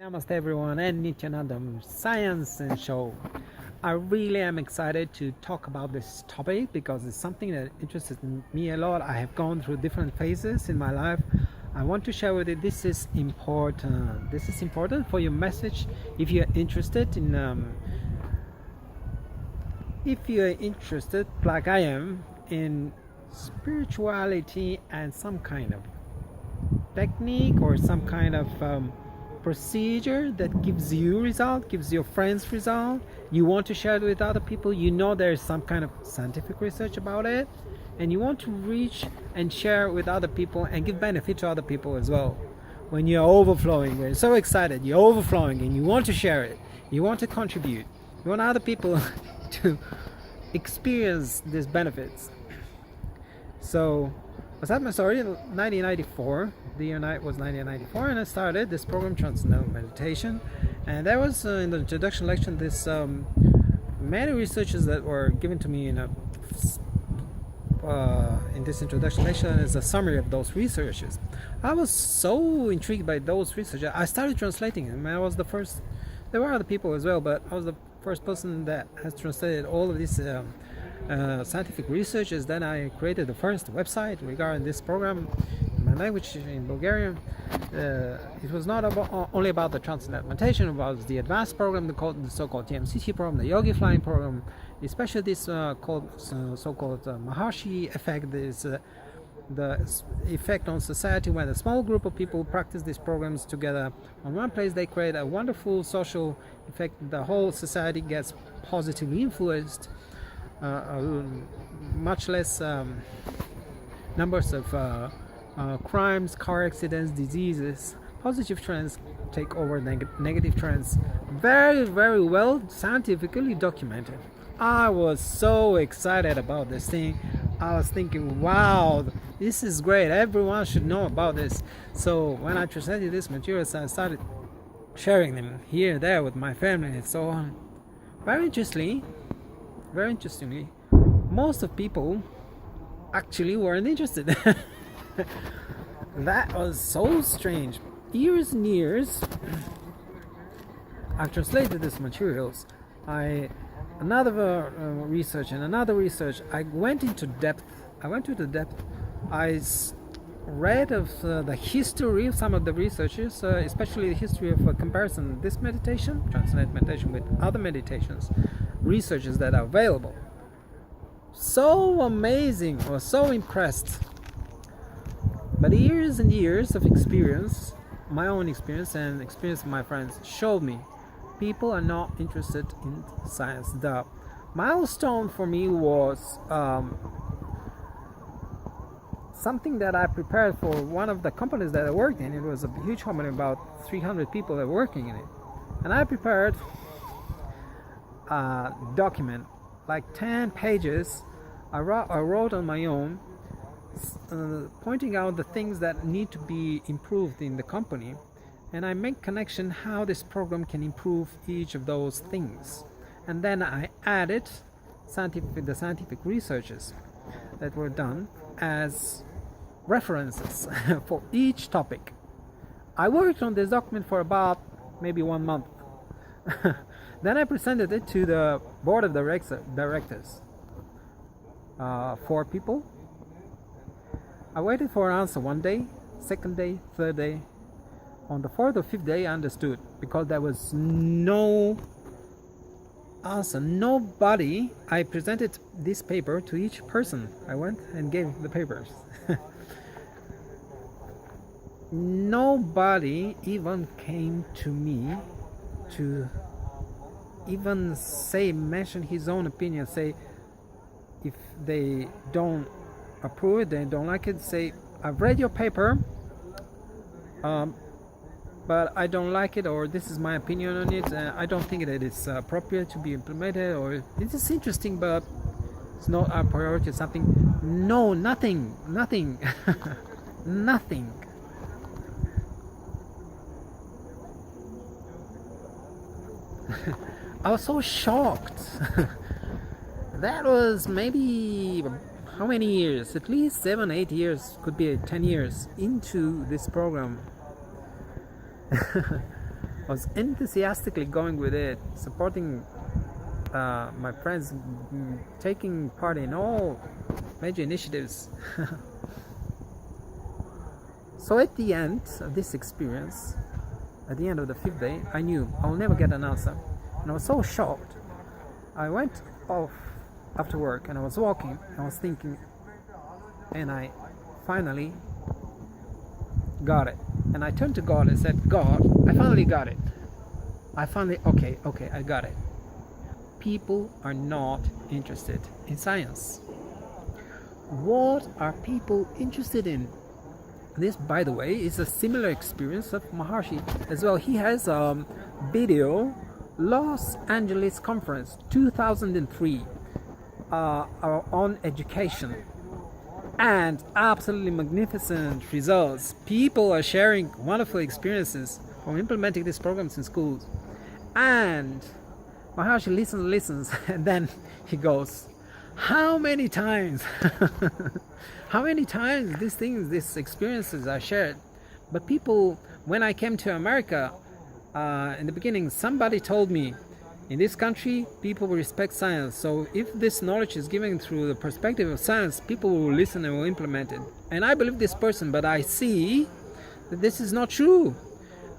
Namaste everyone, and Nithyananda Science and Show. I really am excited to talk about this topic because it's something that interests me a lot. I have gone through different phases in my life. I want to share with you this is important. This is important for your message if you're interested like I am in spirituality and some kind of technique or some kind of procedure that gives you result, gives your friends result. You want to share it with other people. You know there's some kind of scientific research about it, and you want to reach and share with other people and give benefit to other people as well. When you're overflowing, when you're so excited, you're overflowing, and you want to share it, you want to contribute, you want other people to experience these benefits. So I started my story in 1994. The year was 1994, and I started this program, Transcendental Meditation. And there was in the introduction lecture this many researches that were given to me in this introduction lecture, and it's a summary of those researches. I was so intrigued by those researches. I started translating them. I was the first. There were other people as well, but I was the first person that has translated all of these scientific researches. Then I created the first website regarding this program in my language, in Bulgarian. It was not only about the transcendental meditation, it was the advanced program, the so-called TMCT program, the yogi flying program, especially this so-called Maharishi effect. This the effect on society when a small group of people practice these programs together on one place. They create a wonderful social effect. The whole society gets positively influenced. Much less numbers of crimes, car accidents, diseases. Positive trends take over negative trends. Very, very well scientifically documented. I was so excited about this thing. I was thinking, wow, this is great. Everyone should know about this. So when I translated these materials, I started sharing them here and there with my family and so on. Very interestingly, most of people actually weren't interested. That was so strange. Years and years I've translated these materials. Another research and another research. I went into depth. I read of the history of some of the researchers, especially the history of comparison this meditation, transcendental meditation, with other meditations, researches that are available. So amazing. I was so impressed. But years and years of experience, my own experience and experience of my friends, showed me people are not interested in science. The milestone for me was something that I prepared for one of the companies that I worked in. It was a huge company, about 300 people that were working in it. And I prepared a document, like 10 pages. I wrote on my own, pointing out the things that need to be improved in the company, and I make connection how this program can improve each of those things. And then I added the scientific researches that were done as references for each topic. I worked on this document for about maybe 1 month. Then I presented it to the board of directors. 4 people. I waited for an answer 1 day, 2nd day, 3rd day. On the 4th or 5th day I understood, because there was no answer. Nobody. I presented this paper to each person. I went and gave the papers. Nobody even came to me to even mention his own opinion, say if they don't approve it, they don't like it, say I've read your paper, but I don't like it, or this is my opinion on it, I don't think that it's appropriate to be implemented, or this is interesting but it's not our priority or something. No, nothing. Nothing. I was so shocked. That was maybe how many years? At least 7-8 years, could be 10 years into this program. I was enthusiastically going with it, supporting my friends, taking part in all major initiatives. So at the end of this experience, at the end of the 5th day, I knew I'll never get an answer. And I was so shocked. I went off after work and I was walking, I was thinking, and I finally got it. And I turned to God and said, God, I finally got it. Okay, I got it. People are not interested in science. What are people interested in? This, by the way, is a similar experience of Maharishi as well. He has a video, Los Angeles Conference 2003, on education, and absolutely magnificent results. People are sharing wonderful experiences from implementing these programs in schools. And Maharishi listens, and then he goes, how many times these experiences are shared? But people, when I came to America, in the beginning, somebody told me, in this country, people will respect science. So if this knowledge is given through the perspective of science, people will listen and will implement it. And I believe this person, but I see that this is not true.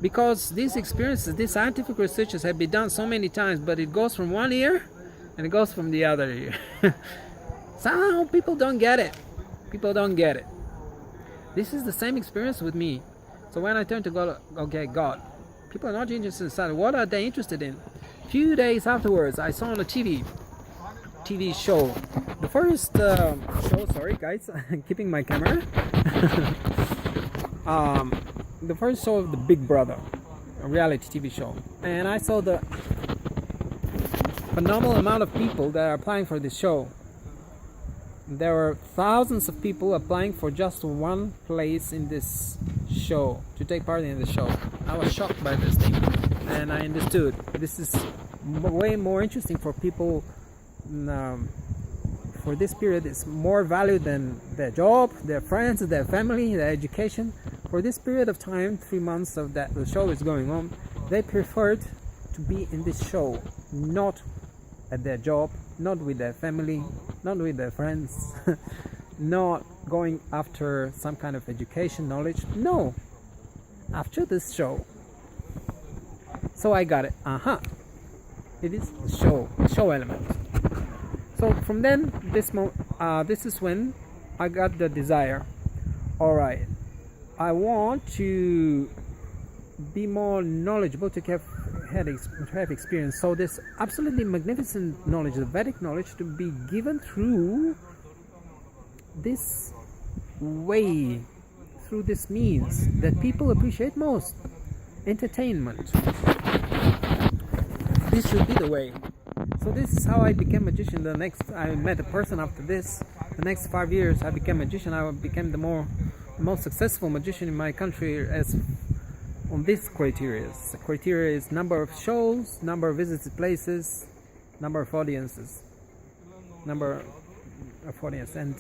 Because these experiences, these scientific researches have been done so many times, but it goes from one ear and it goes from the other ear. Somehow people don't get it. This is the same experience with me. So when I turned to God, okay, God, people are not interested in science. What are they interested in? Few days afterwards, I saw on a TV show. The first show, sorry guys, I'm keeping my camera. The first show of the Big Brother, a reality TV show. And I saw the phenomenal amount of people that are applying for this show. There were thousands of people applying for just one place in this show, to take part in the show. I was shocked by this thing, and I understood this is way more interesting for people. For this period, it's more valued than their job, their friends, their family, their education. For this period of time, 3 months of that the show is going on, they preferred to be in this show, not at their job, not with their family, not with their friends, not going after some kind of education, knowledge. No, after this show. So I got it. It is the show element. So from then, this is when I got the desire. All right, I want to be more knowledgeable, to have experience. So this absolutely magnificent knowledge, the Vedic knowledge, to be given through this way, through this means that people appreciate most, entertainment. This should be the way. So this is how I became magician. I met a person after this. The next 5 years I became magician. I became the most successful magician in my country as on this criteria. The criteria is number of shows, number of visited places, number of audiences, and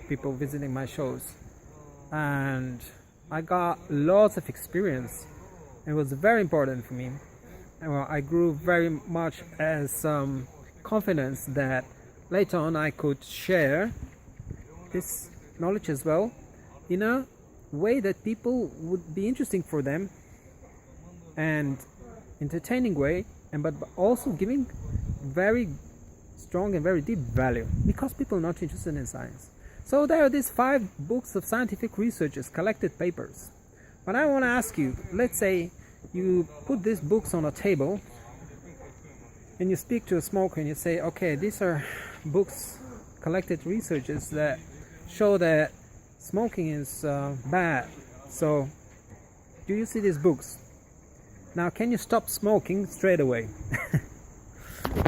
people visiting my shows. And I got lots of experience. It was very important for me. I grew very much as confidence that later on I could share this knowledge as well in a way that people would be interesting for them and entertaining way, but also giving very strong and very deep value, because people are not interested in science. So there are these 5 books of scientific researches, collected papers. But I want to ask you, let's say you put these books on a table and you speak to a smoker and you say, okay, these are books, collected researches that show that smoking is bad. So do you see these books? Now, can you stop smoking straight away?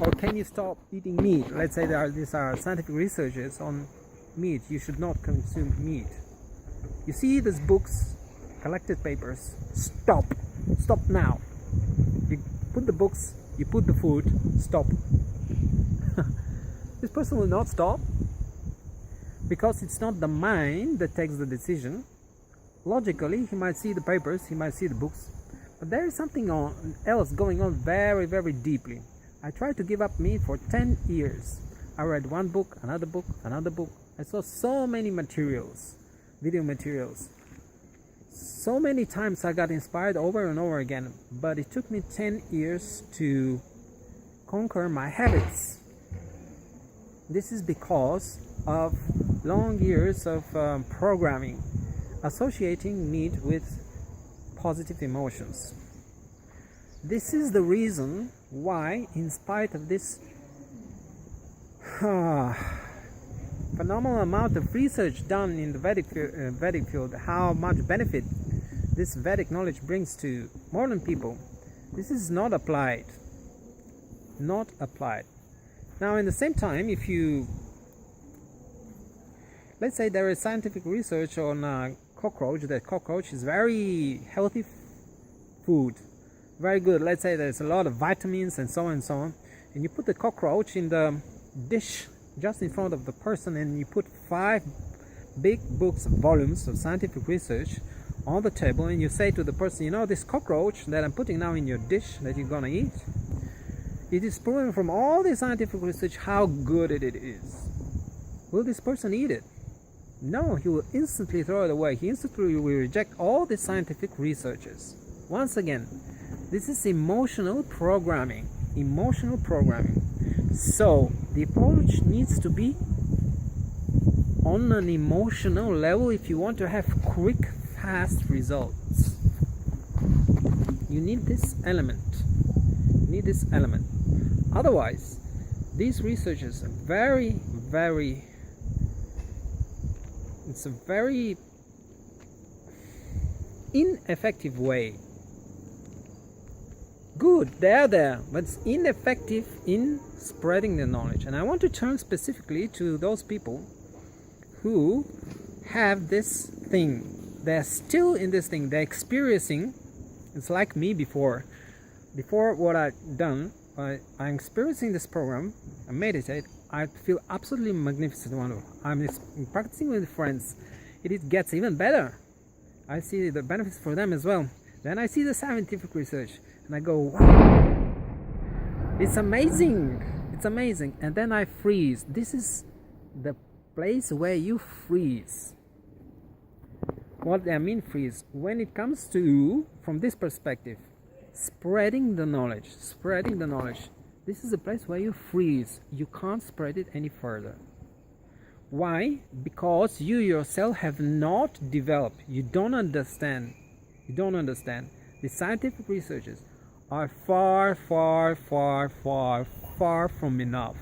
Or can you stop eating meat? Let's say these are scientific researches on meat. You should not consume meat. You see these books, collected papers. Stop now. You put the books, you put the food, stop. This person will not stop, because it's not the mind that takes the decision. Logically, he might see the papers, he might see the books, But there is something else going on very, very deeply. I tried to give up meat for 10 years. I read one book, another book, another book. I saw so many materials, video materials. So many times I got inspired over and over again, but it took me 10 years to conquer my habits. This is because of long years of programming, associating meat with positive emotions. This is the reason why, in spite of this phenomenal amount of research done in the Vedic field, how much benefit this Vedic knowledge brings to modern people, this is not applied. Not applied. Now, in the same time, if you, let's say there is scientific research on cockroach, that cockroach is very healthy food, very good. Let's say there's a lot of vitamins and so on, and you put the cockroach in the dish just in front of the person, and you put 5 big books, volumes of scientific research on the table, and you say to the person, you know, this cockroach that I'm putting now in your dish that you're gonna eat, it is proven from all the scientific research how good it is. Will this person eat it? No, he will instantly throw it away. He instantly will reject all the scientific researches. Once again, this is emotional programming. Emotional programming. So the approach needs to be on an emotional level if you want to have quick, fast results. You need this element. You need this element. Otherwise, these researchers are it's a very ineffective way. Good, they're there, but it's ineffective in spreading the knowledge. And I want to turn specifically to those people who have this thing. They're still in this thing. They're experiencing. It's like me before what I've done. I'm experiencing this program. I meditate. I feel absolutely magnificent, wonderful. I'm practicing with friends. It gets even better. I see the benefits for them as well. Then I see the scientific research, and I go, wow, it's amazing. It's amazing. And then I freeze. This is the place where you freeze. What I mean freeze? When it comes to, from this perspective, spreading the knowledge. This is a place where you freeze. You can't spread it any further. Why? Because you yourself have not developed. You don't understand. The scientific researches are far from enough.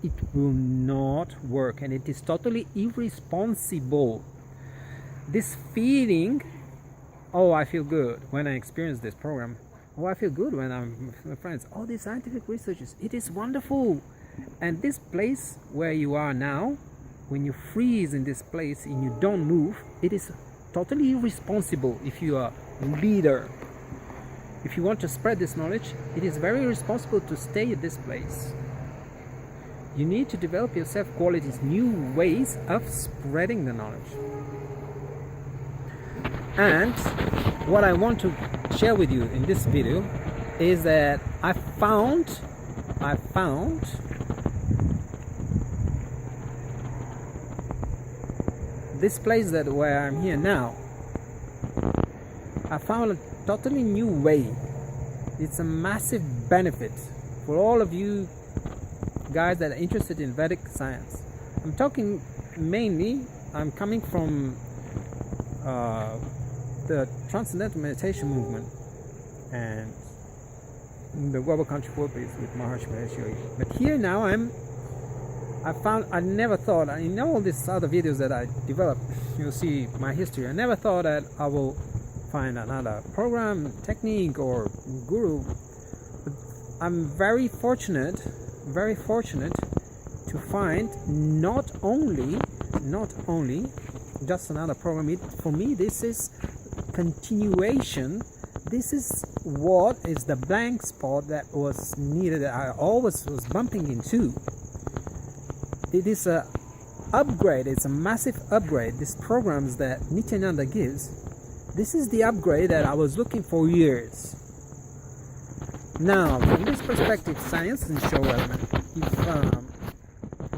It will not work, and it is totally irresponsible. This feeling, oh, I feel good when I experience this program. Oh, I feel good when I'm with my friends. Oh, these scientific researches, it is wonderful. And this place where you are now, when you freeze in this place and you don't move, it is totally irresponsible. If you are a leader, if you want to spread this knowledge, it is very irresponsible to stay at this place. You need to develop yourself qualities, new ways of spreading the knowledge. And what I want to share with you in this video is that I found this place where I'm here now. I found a totally new way. It's a massive benefit for all of you guys that are interested in Vedic science. I'm talking mainly, I'm coming from the Transcendental Meditation movement and the Global Country World Peace with Maharishi. But here now I never thought, in all these other videos that I developed, you'll see my history. I never thought that I will find another program, technique, or guru. But I'm very fortunate to find not only just another program. For me, this is continuation. This is what is the blank spot that was needed, that I always was bumping into. It is a upgrade. It's a massive upgrade. These programs that Nithyananda gives, This is the upgrade that I was looking for years. Now, from this perspective, science and show element. If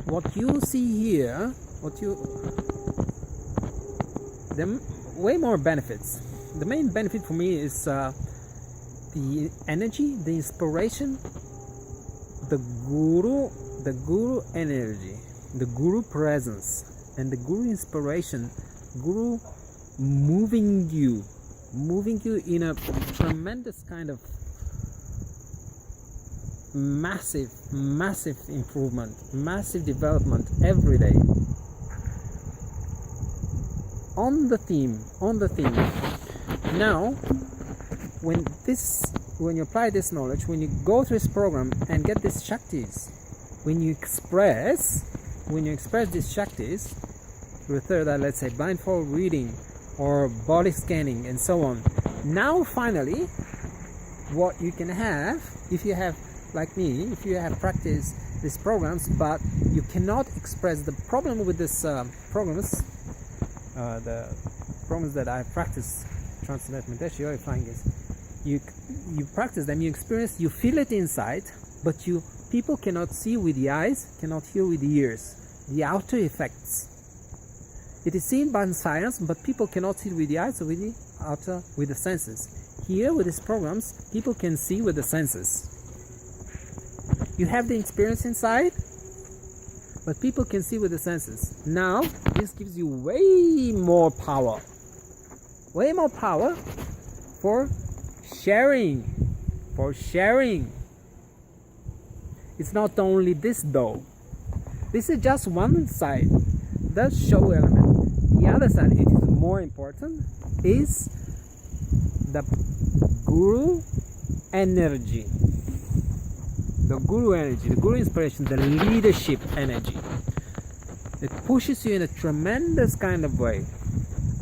what you see here, the way more benefits. The main benefit for me is the energy, the inspiration, the guru energy, the guru presence, and the guru inspiration, guru moving you in a tremendous kind of massive improvement, massive development every day. On the theme. Now, when you apply this knowledge, when you go through this program and get these Shaktis, when you express these Shaktis, through that, let's say, blindfold reading or body scanning and so on. Now, finally, what you can have, if you have, like me, if you have practiced these programs, but you cannot express the problem with this programs, the programs that I practice, transcendental meditation, you're flying is, you practice them, you experience, you feel it inside, but people cannot see with the eyes, cannot hear with the ears, the outer effects. It is seen by science, but people cannot see with the eyes or with the outer, with the senses. Here, with these programs, people can see with the senses. You have the experience inside, but people can see with the senses. Now, this gives you way more power for sharing. It's not only this though. This is just one side, the show element. The other side, it is more important, is the guru energy. The guru energy, the guru inspiration, the leadership energy. It pushes you in a tremendous kind of way.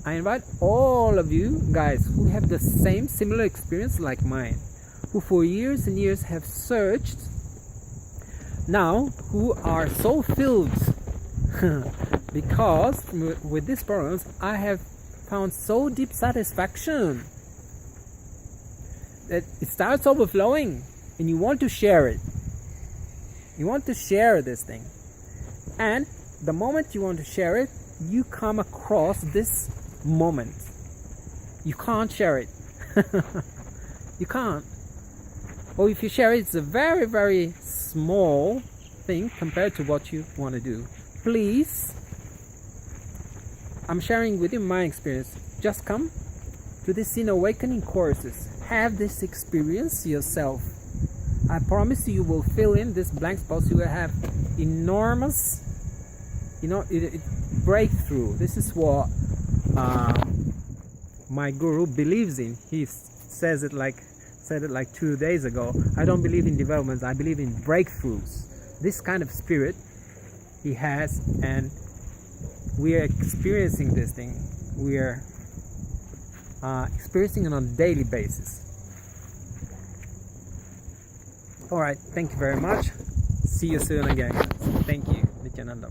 I invite all of you guys who have the same similar experience like mine, who for years and years have searched, now who are so filled because with these programs I have found so deep satisfaction that it starts overflowing and you want to share it. You want to share this thing, and the moment you want to share it, you come across this moment. You can't share it. You can't. Or if you share it, it's a very, very small thing compared to what you want to do. Please, I'm sharing with you my experience. Just come to this inner awakening courses. Have this experience yourself. I promise you will fill in this blank spots. You will have enormous, breakthrough. This is what my guru believes in. He said it like 2 days ago. I don't believe in developments. I believe in breakthroughs. This kind of spirit he has, and we are experiencing this thing. We are experiencing it on a daily basis. Alright, thank you very much. See you soon again. Thank you, Nithyananda.